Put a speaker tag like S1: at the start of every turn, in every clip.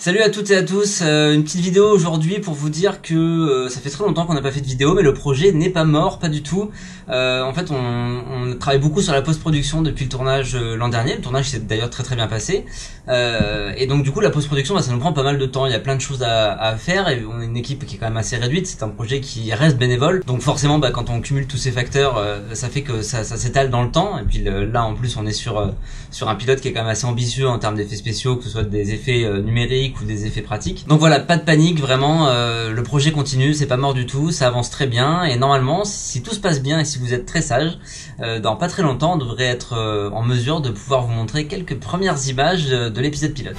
S1: Salut à toutes et à tous, une petite vidéo aujourd'hui pour vous dire que ça fait très longtemps qu'on n'a pas fait de vidéo, mais le projet n'est pas mort, pas du tout. En fait on travaille beaucoup sur la post-production depuis le tournage l'an dernier, le tournage s'est d'ailleurs très bien passé, et donc du coup la post-production ça nous prend pas mal de temps, il y a plein de choses à faire et on est une équipe qui est quand même assez réduite, c'est un projet qui reste bénévole, donc forcément quand on cumule tous ces facteurs ça fait que ça s'étale dans le temps, et puis là en plus on est sur un pilote qui est quand même assez ambitieux en termes d'effets spéciaux, que ce soit des effets numériques ou des effets pratiques. Donc voilà, pas de panique, vraiment, le projet continue, c'est pas mort du tout, ça avance très bien, et normalement, si tout se passe bien et si vous êtes très sage, dans pas très longtemps, on devrait être en mesure de pouvoir vous montrer quelques premières images de l'épisode pilote.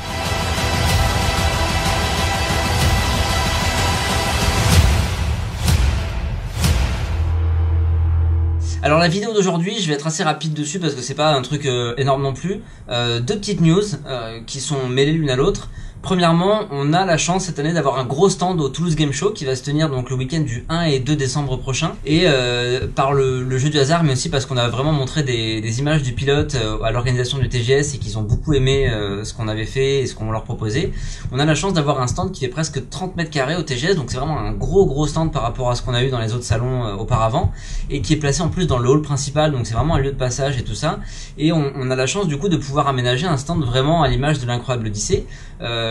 S1: Alors la vidéo d'aujourd'hui, je vais être assez rapide dessus parce que c'est pas un truc énorme non plus. Deux petites news qui sont mêlées l'une à l'autre. Premièrement, on a la chance cette année d'avoir un gros stand au Toulouse Game Show qui va se tenir donc le week-end du 1 et 2 décembre prochain. Et par le jeu du hasard, mais aussi parce qu'on a vraiment montré des images du pilote à l'organisation du TGS et qu'ils ont beaucoup aimé ce qu'on avait fait et ce qu'on leur proposait. On a la chance d'avoir un stand qui fait presque 30 mètres carrés au TGS, donc c'est vraiment un gros stand par rapport à ce qu'on a eu dans les autres salons auparavant, et qui est placé en plus dans le hall principal, donc c'est vraiment un lieu de passage et tout ça. Et on a la chance du coup de pouvoir aménager un stand vraiment à l'image de l'Incroyable Odyssée.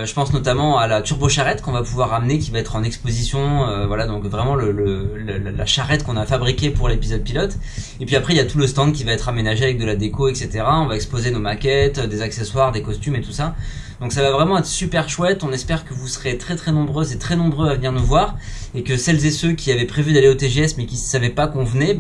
S1: Je pense notamment à la turbo charrette qu'on va pouvoir ramener, qui va être en exposition, voilà, donc vraiment la charrette qu'on a fabriquée pour l'épisode pilote. Et puis après il y a tout le stand qui va être aménagé avec de la déco, etc. On va exposer nos maquettes, des accessoires, des costumes et tout ça. Donc ça va vraiment être super chouette, on espère que vous serez très nombreuses et très nombreux à venir nous voir, et que celles et ceux qui avaient prévu d'aller au TGS mais qui ne savaient pas qu'on venait,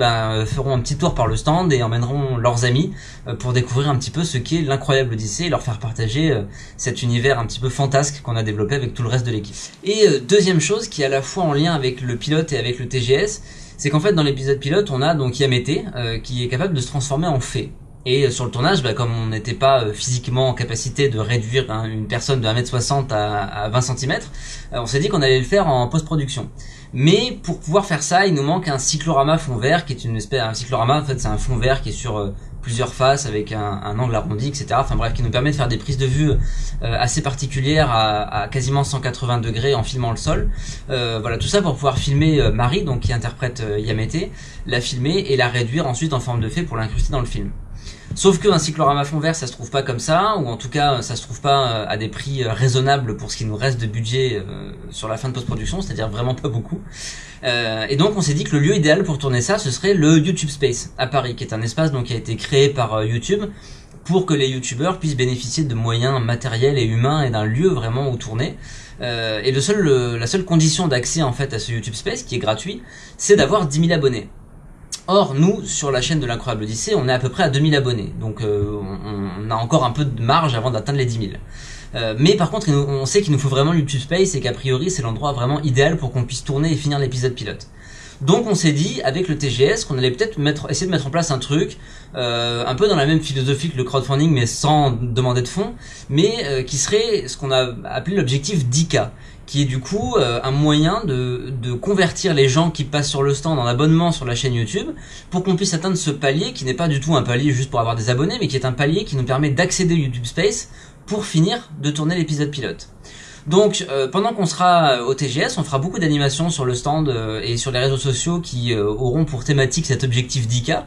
S1: feront un petit tour par le stand et emmèneront leurs amis pour découvrir un petit peu ce qu'est l'Incroyable Odyssée et leur faire partager cet univers un petit peu fantasque qu'on a développé avec tout le reste de l'équipe. Et deuxième chose qui est à la fois en lien avec le pilote et avec le TGS, c'est qu'en fait dans l'épisode pilote on a donc Yamete qui est capable de se transformer en fée. Et sur le tournage, comme on n'était pas physiquement en capacité de réduire une personne de 1m60 à 20 cm, on s'est dit qu'on allait le faire en post-production. Mais pour pouvoir faire ça, il nous manque un cyclorama fond vert, qui est une espèce, un cyclorama en fait c'est un fond vert qui est sur plusieurs faces avec un angle arrondi, etc. Enfin bref, qui nous permet de faire des prises de vue assez particulières à quasiment 180 degrés en filmant le sol. Voilà, tout ça pour pouvoir filmer Marie, donc qui interprète Yamete, la filmer et la réduire ensuite en forme de fée pour l'incruster dans le film. Sauf qu'un cyclorama fond vert ça se trouve pas comme ça, ou en tout cas ça se trouve pas à des prix raisonnables pour ce qui nous reste de budget sur la fin de post-production, c'est-à-dire vraiment pas beaucoup. Et donc on s'est dit que le lieu idéal pour tourner ça, ce serait le YouTube Space à Paris, qui est un espace donc qui a été créé par YouTube pour que les youtubeurs puissent bénéficier de moyens matériels et humains et d'un lieu vraiment où tourner. Et la seule condition d'accès en fait à ce YouTube Space, qui est gratuit, c'est d'avoir 10 000 abonnés. Or, nous, sur la chaîne de l'Incroyable Odyssée, on est à peu près à 2000 abonnés. Donc, on a encore un peu de marge avant d'atteindre les 10 000. Mais par contre, on sait qu'il nous faut vraiment le YouTube Space et qu'a priori, c'est l'endroit vraiment idéal pour qu'on puisse tourner et finir l'épisode pilote. Donc, on s'est dit, avec le TGS, qu'on allait peut-être essayer de mettre en place un truc, un peu dans la même philosophie que le crowdfunding, mais sans demander de fonds, mais qui serait ce qu'on a appelé l'objectif 10K. Qui est du coup un moyen de convertir les gens qui passent sur le stand en abonnement sur la chaîne YouTube pour qu'on puisse atteindre ce palier qui n'est pas du tout un palier juste pour avoir des abonnés, mais qui est un palier qui nous permet d'accéder au YouTube Space pour finir de tourner l'épisode pilote. Donc pendant qu'on sera au TGS, on fera beaucoup d'animations sur le stand et sur les réseaux sociaux qui auront pour thématique cet objectif 10K,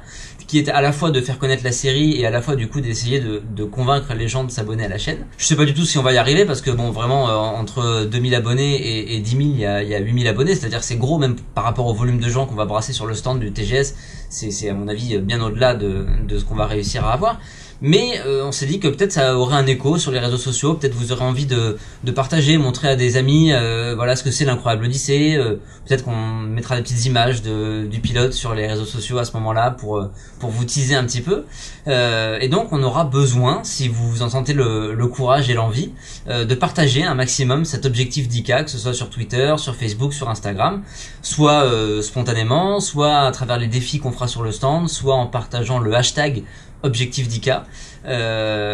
S1: qui est à la fois de faire connaître la série et à la fois du coup d'essayer de convaincre les gens de s'abonner à la chaîne. Je sais pas du tout si on va y arriver parce que bon vraiment entre 2000 abonnés et 10 000 il y a 8000 abonnés, c'est-à-dire c'est gros même par rapport au volume de gens qu'on va brasser sur le stand du TGS, c'est à mon avis bien au-delà de ce qu'on va réussir à avoir. Mais on s'est dit que peut-être ça aurait un écho sur les réseaux sociaux, peut-être vous aurez envie de partager, montrer à des amis voilà ce que c'est l'Incroyable Odyssée, peut-être qu'on mettra des petites images du pilote sur les réseaux sociaux à ce moment-là pour vous teaser un petit peu. Et donc on aura besoin, si vous en sentez le courage et l'envie, de partager un maximum cet objectif 10K, que ce soit sur Twitter, sur Facebook, sur Instagram, soit spontanément, soit à travers les défis qu'on fera sur le stand, soit en partageant le hashtag Objectif 10K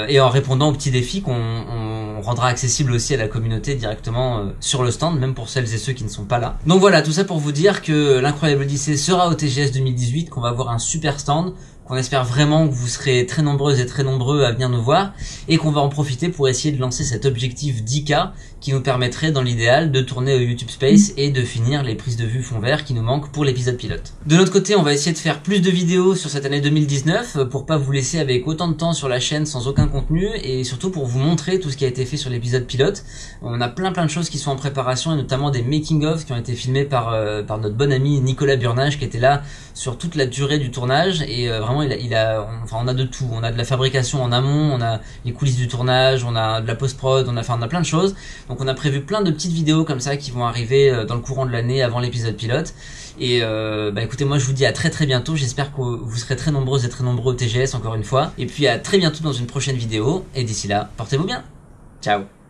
S1: et en répondant aux petits défis qu'on rendra accessible aussi à la communauté directement sur le stand, même pour celles et ceux qui ne sont pas là. Donc voilà, tout ça pour vous dire que l'Incroyable Odyssée sera au TGS 2018, qu'on va avoir un super stand, qu'on espère vraiment que vous serez très nombreuses et très nombreux à venir nous voir, et qu'on va en profiter pour essayer de lancer cet objectif 10K qui nous permettrait dans l'idéal de tourner au YouTube Space et de finir les prises de vue fond vert qui nous manquent pour l'épisode pilote. De notre côté, on va essayer de faire plus de vidéos sur cette année 2019 pour pas vous laisser avec autant de temps sur la chaîne sans aucun contenu et surtout pour vous montrer tout ce qui a été fait sur l'épisode pilote. On a plein de choses qui sont en préparation et notamment des making-of qui ont été filmés par notre bon ami Nicolas Burnage qui était là sur toute la durée du tournage et vraiment on a de tout. On a de la fabrication en amont, on a les coulisses du tournage, on a de la post-prod, on a plein de choses. Donc on a prévu plein de petites vidéos comme ça qui vont arriver dans le courant de l'année avant l'épisode pilote. Et écoutez, moi je vous dis à très bientôt. J'espère que vous serez très nombreuses et très nombreux au TGS encore une fois. Et puis à très bientôt dans une prochaine vidéo. Et d'ici là, portez-vous bien. Ciao.